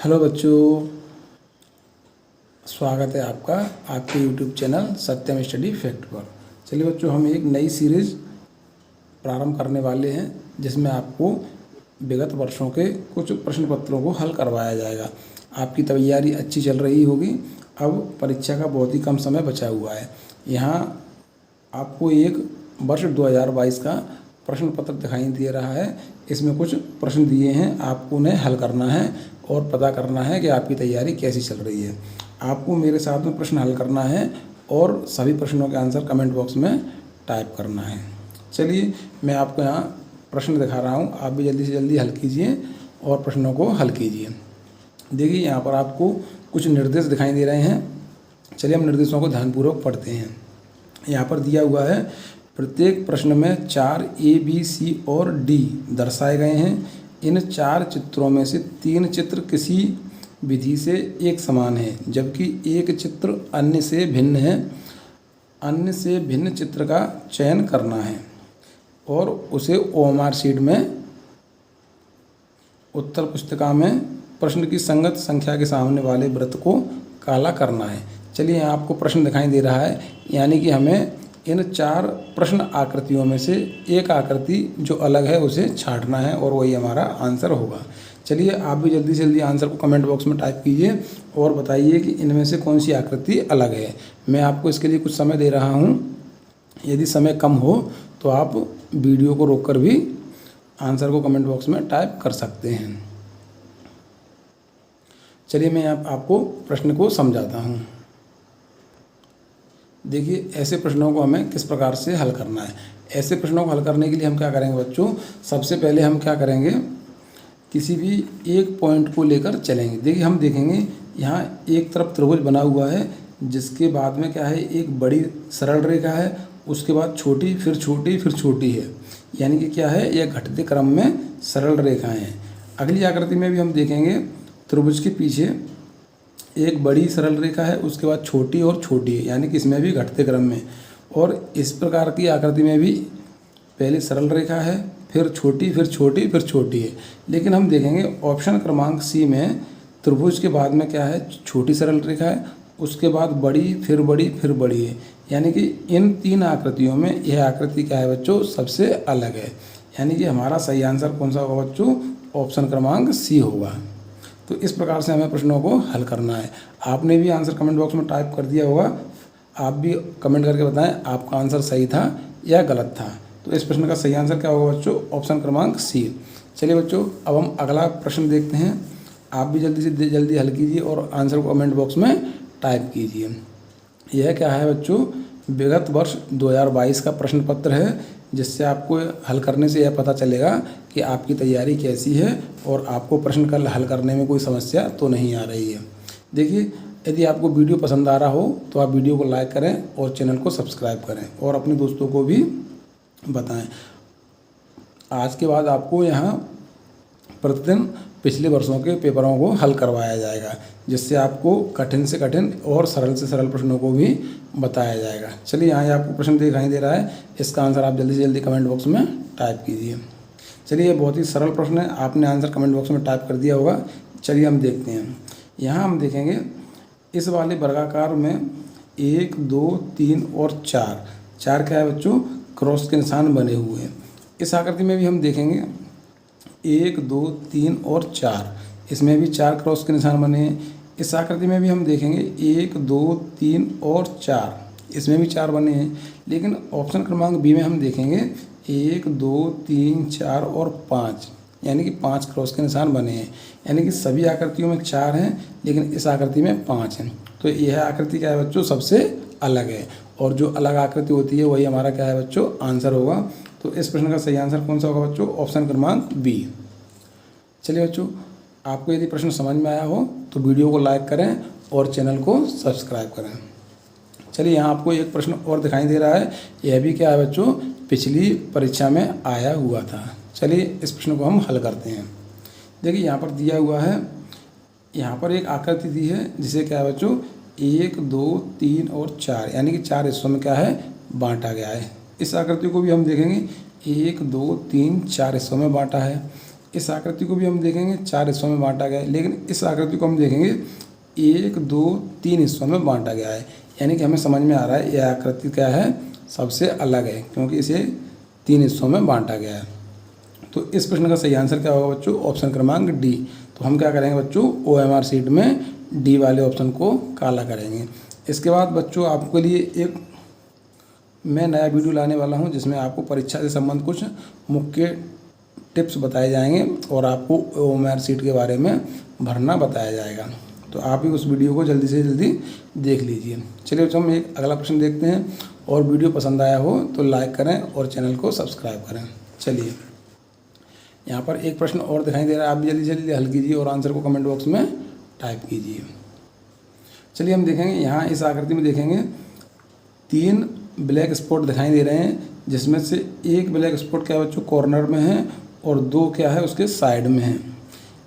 Hello बच्चों, स्वागत है आपका आपके यूट्यूब चैनल सत्यम स्टडी फैक्ट पर। चलिए बच्चों, हम एक नई सीरीज़ प्रारंभ करने वाले हैं जिसमें आपको विगत वर्षों के कुछ प्रश्न पत्रों को हल करवाया जाएगा। आपकी तैयारी अच्छी चल रही होगी। अब परीक्षा का बहुत ही कम समय बचा हुआ है। यहाँ आपको एक वर्ष 2022 का प्रश्न पत्र दिखाई दे रहा है। इसमें कुछ प्रश्न दिए हैं, आपको उन्हें हल करना है और पता करना है कि आपकी तैयारी कैसी चल रही है। आपको मेरे साथ में प्रश्न हल करना है और सभी प्रश्नों के आंसर कमेंट बॉक्स में टाइप करना है। चलिए, मैं आपको यहाँ प्रश्न दिखा रहा हूँ, आप भी जल्दी से जल्दी हल कीजिए और प्रश्नों को हल कीजिए। देखिए, यहाँ पर आपको कुछ निर्देश दिखाई दे रहे हैं। चलिए, हम निर्देशों को ध्यानपूर्वक पढ़ते हैं। यहाँ पर दिया हुआ है, प्रत्येक प्रश्न में 4 A, B, C और D दर्शाए गए हैं। इन 4 चित्रों में से 3 चित्र किसी विधि से एक समान है, जबकि एक चित्र अन्य से भिन्न है। अन्य से भिन्न चित्र का चयन करना है और उसे OMR शीट में उत्तर पुस्तिका में प्रश्न की संगत संख्या के सामने वाले वृत्त को काला करना है। चलिए, यहाँ आपको प्रश्न दिखाई दे रहा है, यानी कि हमें इन 4 प्रश्न आकृतियों में से एक आकृति जो अलग है उसे छांटना है और वही हमारा आंसर होगा। चलिए, आप भी जल्दी से जल्दी आंसर को कमेंट बॉक्स में टाइप कीजिए और बताइए कि इनमें से कौन सी आकृति अलग है। मैं आपको इसके लिए कुछ समय दे रहा हूँ। यदि समय कम हो तो आप वीडियो को रोककर भी आंसर को कमेंट बॉक्स में टाइप कर सकते हैं। चलिए, मैं आपको प्रश्न को समझाता हूँ। देखिए, ऐसे प्रश्नों को हमें किस प्रकार से हल करना है। ऐसे प्रश्नों को हल करने के लिए हम क्या करेंगे बच्चों, सबसे पहले हम क्या करेंगे, किसी भी एक पॉइंट को लेकर चलेंगे। देखिए, हम देखेंगे यहाँ एक तरफ त्रिभुज बना हुआ है, जिसके बाद में क्या है, एक बड़ी सरल रेखा है, उसके बाद छोटी, फिर छोटी, फिर छोटी है। यानी कि क्या है, यह घटते क्रम में सरल रेखाएँ हैं। अगली आकृति में भी हम देखेंगे, त्रिभुज के पीछे एक बड़ी सरल रेखा है, उसके बाद छोटी और छोटी है, यानी कि इसमें भी घटते क्रम में। और इस प्रकार की आकृति में भी पहले सरल रेखा है, फिर छोटी, फिर छोटी, फिर छोटी है। लेकिन हम देखेंगे ऑप्शन क्रमांक C में त्रिभुज के बाद में क्या है, छोटी सरल रेखा है, उसके बाद बड़ी, फिर बड़ी, फिर बड़ी है। यानी कि इन 3 आकृतियों में यह आकृति क्या है बच्चों, सबसे अलग है। यानी कि हमारा सही आंसर कौन सा होगा बच्चों, ऑप्शन क्रमांक C होगा। तो इस प्रकार से हमें प्रश्नों को हल करना है। आपने भी आंसर कमेंट बॉक्स में टाइप कर दिया होगा। आप भी कमेंट करके बताएं आपका आंसर सही था या गलत था। तो इस प्रश्न का सही आंसर क्या होगा बच्चों, ऑप्शन क्रमांक C। चलिए बच्चों, अब हम अगला प्रश्न देखते हैं। आप भी जल्दी से जल्दी हल कीजिए और आंसर को कमेंट बॉक्स में टाइप कीजिए। यह क्या है बच्चों, विगत वर्ष 2022 का प्रश्न पत्र है, जिससे आपको हल करने से यह पता चलेगा कि आपकी तैयारी कैसी है और आपको प्रश्न का हल करने में कोई समस्या तो नहीं आ रही है। देखिए, यदि आपको वीडियो पसंद आ रहा हो तो आप वीडियो को लाइक करें और चैनल को सब्सक्राइब करें और अपने दोस्तों को भी बताएं। आज के बाद आपको यहाँ प्रतिदिन पिछले वर्षों के पेपरों को हल करवाया जाएगा, जिससे आपको कठिन से कठिन और सरल से सरल प्रश्नों को भी बताया जाएगा। चलिए, यहाँ आपको प्रश्न दिखाई दे रहा है, इसका आंसर आप जल्दी से जल्दी कमेंट बॉक्स में टाइप कीजिए। चलिए, ये बहुत ही सरल प्रश्न है, आपने आंसर कमेंट बॉक्स में टाइप कर दिया होगा। चलिए, हम देखते हैं। यहाँ हम देखेंगे इस वाले वर्गाकार में 1, 2, 3 और 4 क्या है बच्चों, क्रॉस के निशान बने हुए हैं। इस आकृति में भी हम देखेंगे 1, 2, 3 और 4, इसमें भी 4 क्रॉस के निशान बने हैं। इस आकृति में भी हम देखेंगे 1, 2, 3 और 4, इसमें भी 4 बने हैं। लेकिन ऑप्शन क्रमांक B में हम देखेंगे 1, 2, 3, 4 और 5, यानी कि 5 क्रॉस के निशान बने हैं। यानी कि सभी आकृतियों में 4 हैं, लेकिन इस आकृति में 5 हैं। तो यह आकृति क्या है बच्चों, सबसे अलग है, और जो अलग आकृति होती है वही हमारा क्या है बच्चों, आंसर होगा। तो इस प्रश्न का सही आंसर कौन सा होगा बच्चों, ऑप्शन क्रमांक B। चलिए बच्चों, आपको यदि प्रश्न समझ में आया हो तो वीडियो को लाइक करें और चैनल को सब्सक्राइब करें। चलिए, यहाँ आपको एक प्रश्न और दिखाई दे रहा है। यह भी क्या है बच्चों, पिछली परीक्षा में आया हुआ था। चलिए, इस प्रश्न को हम हल करते हैं। देखिए, यहाँ पर दिया हुआ है, यहाँ पर एक आकृति दी है, जिसे क्या है बच्चों, 1, 2, 3 और 4, यानी कि 4 हिस्सों में क्या है, बांटा गया है। इस आकृति को भी हम देखेंगे 1, 2, 3, 4 हिस्सों में बांटा है। इस आकृति को भी हम देखेंगे 4 हिस्सों में बांटा गया है, लेकिन इस आकृति को हम देखेंगे 1, 2, 3 हिस्सों में बांटा गया है। यानी कि हमें समझ में आ रहा है यह आकृति क्या है, सबसे अलग है, क्योंकि इसे 3 हिस्सों में बांटा गया है। तो इस प्रश्न का सही आंसर क्या होगा बच्चों, ऑप्शन क्रमांक डी। तो हम क्या करेंगे बच्चों, OMR शीट में डी वाले ऑप्शन को काला करेंगे। इसके बाद बच्चों आपके लिए एक मैं नया वीडियो लाने वाला हूं, जिसमें आपको परीक्षा से संबंधित कुछ मुख्य टिप्स बताए जाएंगे और आपको OMR शीट के बारे में भरना बताया जाएगा। तो आप भी उस वीडियो को जल्दी से जल्दी देख लीजिए। चलिए बच्चों हम एक अगला प्रश्न देखते हैं, और वीडियो पसंद आया हो तो लाइक करें और चैनल को सब्सक्राइब करें। चलिए यहाँ पर एक प्रश्न और दिखाई दे रहा है, आप भी जल्दी से जल्दी हल कीजिए और आंसर को कमेंट बॉक्स में टाइप कीजिए। चलिए हम देखेंगे, यहाँ इस आकृति में देखेंगे 3 ब्लैक स्पॉट दिखाई दे रहे हैं, जिसमें से एक ब्लैक स्पॉट क्या है बच्चों, कॉर्नर में है और 2 क्या है उसके साइड में है।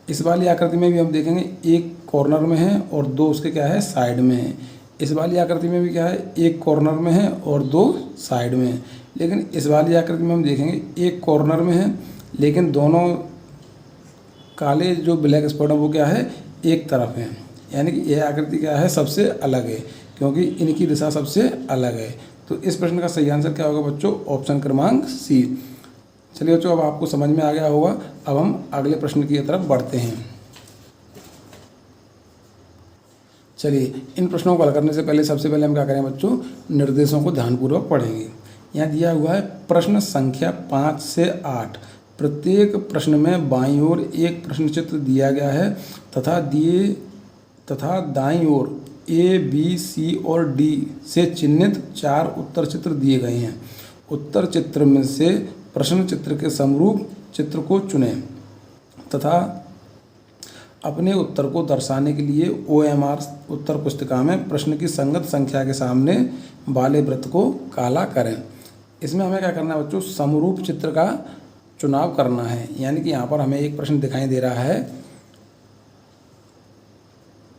इस वाली आकृति में भी हम देखेंगे एक कॉर्नर में है और 2 उसके क्या है साइड में है। इस वाली आकृति में भी क्या है, एक कॉर्नर में है और 2 साइड में है। लेकिन इस वाली आकृति में हम देखेंगे एक कॉर्नर में है, लेकिन दोनों काले जो ब्लैक स्पॉट है वो क्या है, एक तरफ है। यानी कि यह आकृति क्या है, सबसे अलग है, क्योंकि इनकी दिशा सबसे अलग है। तो इस प्रश्न का सही आंसर क्या होगा बच्चों, ऑप्शन क्रमांक सी। चलिए बच्चों अब आपको समझ में आ गया होगा। अब हम अगले प्रश्न की तरफ बढ़ते हैं। चलिए इन प्रश्नों को हल करने से पहले सबसे पहले हम क्या करें बच्चों, निर्देशों को ध्यानपूर्वक पढ़ेंगे। यहाँ दिया हुआ है प्रश्न संख्या 5 से 8। प्रत्येक प्रश्न में बाईं ओर एक प्रश्न चित्र दिया गया है तथा दाईं ओर A, B, C और D से चिन्हित 4 उत्तर चित्र दिए गए हैं। उत्तर चित्र में से प्रश्न चित्र के समरूप चित्र को चुनें तथा अपने उत्तर को दर्शाने के लिए OMR उत्तर पुस्तिका में प्रश्न की संगत संख्या के सामने वाले वृत्त को काला करें। इसमें हमें क्या करना है बच्चों, समरूप चित्र का चुनाव करना है। यानी कि यहाँ पर हमें एक प्रश्न दिखाई दे रहा है,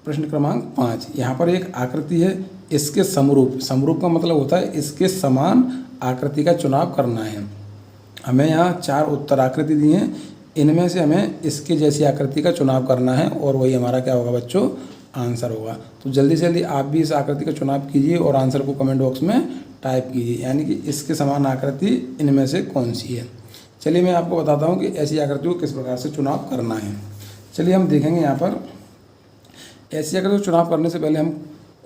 प्रश्न क्रमांक 5। यहाँ पर एक आकृति है, इसके समरूप का मतलब होता है इसके समान आकृति का चुनाव करना है। हमें यहाँ 4 उत्तर आकृति दी हैं, इनमें से हमें इसके जैसी आकृति का चुनाव करना है और वही हमारा क्या होगा बच्चों, आंसर होगा। तो जल्दी से जल्दी आप भी इस आकृति का चुनाव कीजिए और आंसर को कमेंट बॉक्स में टाइप कीजिए, यानी कि इसके समान आकृति इनमें से कौन सी है। चलिए मैं आपको बताता हूँ कि ऐसी आकृति को किस प्रकार से चुनाव करना है। चलिए हम देखेंगे यहाँ पर ऐसी आकृति को चुनाव करने से पहले हम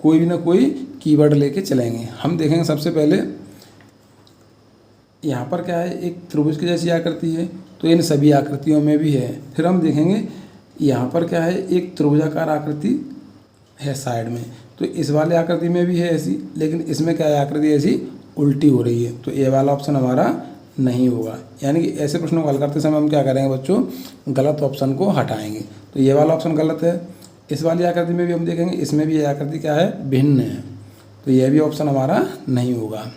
कोई भी ना कोई कीवर्ड लेके चलेंगे। हम देखेंगे सबसे पहले यहाँ पर क्या है, एक त्रिभुज की जैसी आकृति है, तो इन सभी आकृतियों में भी है। फिर हम देखेंगे यहाँ पर क्या है, एक त्रिभुजाकार आकृति है साइड में, तो इस वाले आकृति में भी है ऐसी, लेकिन इसमें क्या है, आकृति ऐसी उल्टी हो रही है, तो ये वाला ऑप्शन हमारा नहीं होगा। यानी कि ऐसे प्रश्नों को हल करते समय हम क्या करेंगे बच्चों, गलत ऑप्शन को हटाएंगे। तो ये वाला ऑप्शन गलत है। इस वाली आकृति में भी हम देखेंगे, इसमें भी ये आकृति क्या है, भिन्न है, तो यह भी ऑप्शन हमारा नहीं होगा।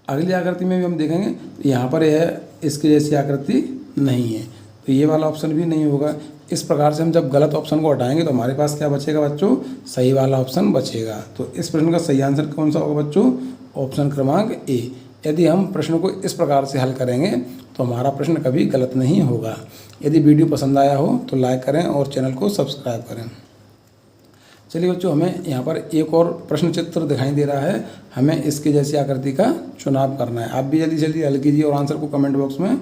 अगली आकृति में भी हम देखेंगे, यहाँ पर यह इसकी जैसी आकृति नहीं है, तो ये वाला ऑप्शन भी नहीं होगा। इस प्रकार से हम जब गलत ऑप्शन को हटाएंगे तो हमारे पास क्या बचेगा बच्चों, सही वाला ऑप्शन बचेगा। तो इस प्रश्न का सही आंसर कौन सा होगा बच्चों, ऑप्शन क्रमांक ए। यदि हम प्रश्न को इस प्रकार से हल करेंगे तो हमारा प्रश्न कभी गलत नहीं होगा। यदि वीडियो पसंद आया हो तो लाइक करें और चैनल को सब्सक्राइब करें। चलिए बच्चों हमें यहाँ पर एक और प्रश्न चित्र दिखाई दे रहा है, हमें इसके जैसी आकृति का चुनाव करना है। आप भी जल्दी जल्दी हल कीजिए और आंसर को कमेंट बॉक्स में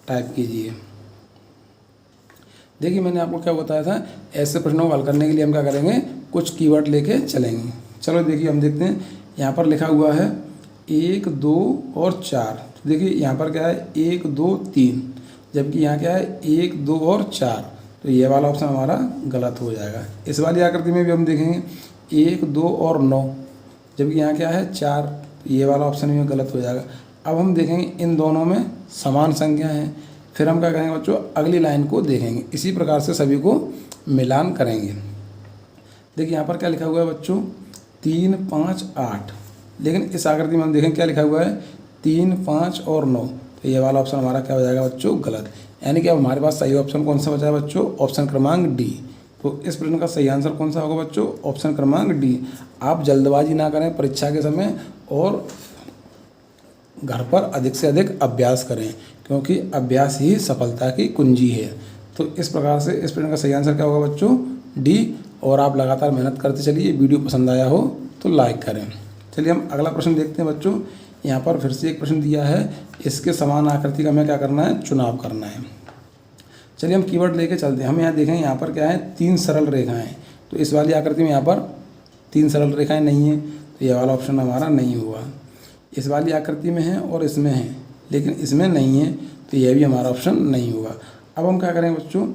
टाइप कीजिए। देखिए मैंने आपको क्या बताया था, ऐसे प्रश्नों को हल करने के लिए हम क्या करेंगे, कुछ कीवर्ड लेके चलेंगे। चलो देखिए हम देखते हैं, यहाँ पर लिखा हुआ है 1, 2 और 4। देखिए यहाँ पर क्या है 1, 2, 3, जबकि यहाँ क्या है 1, 2 और 4, तो ये वाला ऑप्शन हमारा गलत हो जाएगा। इस वाली आकृति में भी हम देखेंगे 1, 2 और 9, जबकि यहाँ क्या है 4, तो ये वाला ऑप्शन भी गलत हो जाएगा। अब हम देखेंगे इन दोनों में समान संख्या है, फिर हम क्या करेंगे बच्चों, अगली लाइन को देखेंगे, इसी प्रकार से सभी को मिलान करेंगे। देखिए यहाँ पर क्या लिखा हुआ है बच्चों, 3, 5, 8, लेकिन इस आकृति में हम देखें क्या लिखा हुआ है 3, 5 और 9, तो ये वाला ऑप्शन हमारा क्या हो जाएगा बच्चों, गलत। यानी कि अब हमारे पास सही ऑप्शन कौन सा बचा है बच्चों, ऑप्शन क्रमांक डी। तो इस प्रश्न का सही आंसर कौन सा होगा बच्चों, ऑप्शन क्रमांक डी। आप जल्दबाजी ना करें परीक्षा के समय और घर पर अधिक से अधिक अभ्यास करें, क्योंकि अभ्यास ही सफलता की कुंजी है। तो इस प्रकार से इस प्रश्न का सही आंसर क्या होगा बच्चों? डी। और आप लगातार मेहनत करते चलिए। वीडियो पसंद आया हो तो लाइक करें। चलिए हम अगला प्रश्न देखते हैं बच्चों। यहाँ पर फिर से एक प्रश्न दिया है, इसके समान आकृति का हमें क्या करना है? चुनाव करना है। चलिए हम कीवर्ड लेके चलते हैं। हम यहाँ देखें, यहाँ पर क्या है? 3 सरल रेखाएं। तो इस वाली आकृति में यहाँ पर 3 सरल रेखाएं नहीं हैं, तो ये वाला ऑप्शन हमारा नहीं हुआ। इस वाली आकृति में है और इसमें है, लेकिन इसमें नहीं है, तो यह भी हमारा ऑप्शन नहीं होगा। अब हम क्या करेंगे बच्चों?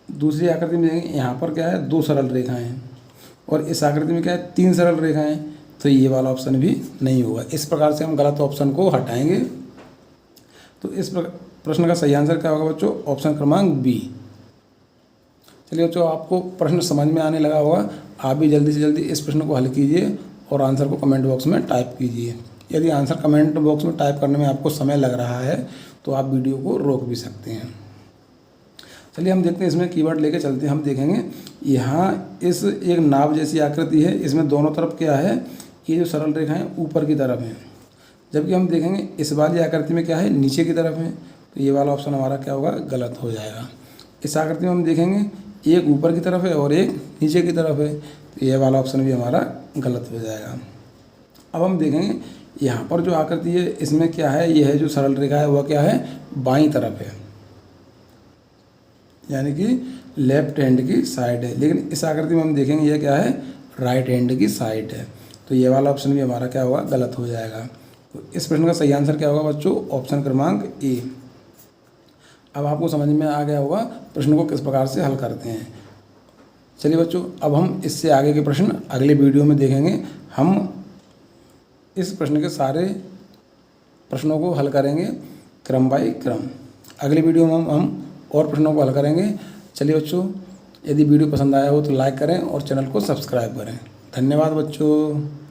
दूसरी आकृति में देखेंगे, यहाँ पर क्या है? 2 सरल रेखाएं हैं और इस आकृति में क्या है? 3 सरल रेखाएं, तो ये वाला ऑप्शन भी नहीं होगा। इस प्रकार से हम गलत ऑप्शन को हटाएंगे। तो इस प्रश्न का सही आंसर क्या होगा बच्चों? ऑप्शन क्रमांक बी। चलिए बच्चों, आपको प्रश्न समझ में आने लगा होगा। आप भी जल्दी से जल्दी इस प्रश्न को हल कीजिए और आंसर को कमेंट बॉक्स में टाइप कीजिए। यदि आंसर कमेंट बॉक्स में टाइप करने में आपको समय लग रहा है तो आप वीडियो को रोक भी सकते हैं। चलिए हम देखते हैं, इसमें कीवर्ड लेके चलते हैं। हम देखेंगे यहाँ इस एक नाव जैसी आकृति है, इसमें दोनों तरफ क्या है? ये जो सरल रेखाएं ऊपर की तरफ हैं, जबकि हम देखेंगे इस वाली आकृति में क्या है? नीचे की तरफ है, तो ये वाला ऑप्शन हमारा क्या होगा? गलत हो जाएगा। इस आकृति में हम देखेंगे एक ऊपर की तरफ है और एक नीचे की तरफ है, तो ये वाला ऑप्शन भी हमारा गलत हो जाएगा। अब हम देखेंगे यहाँ पर जो आकृति है, इसमें क्या है? यह है जो सरल रेखा है वह क्या है? बाईं तरफ है, यानी कि लेफ्ट हैंड की साइड है। लेकिन इस आकृति में हम देखेंगे यह क्या है? राइट हैंड की साइड है, तो ये वाला ऑप्शन भी हमारा क्या होगा? गलत हो जाएगा। तो इस प्रश्न का सही आंसर क्या होगा बच्चों? ऑप्शन क्रमांक ए। अब आपको समझ में आ गया होगा प्रश्न को किस प्रकार से हल करते हैं। चलिए बच्चों, अब हम इससे आगे के प्रश्न अगले वीडियो में देखेंगे। हम इस प्रश्न के सारे प्रश्नों को हल करेंगे क्रम बाय क्रम। अगले वीडियो में हम और प्रश्नों को हल करेंगे। चलिए बच्चों, यदि वीडियो पसंद आया हो तो लाइक करें और चैनल को सब्सक्राइब करें। धन्यवाद बच्चों।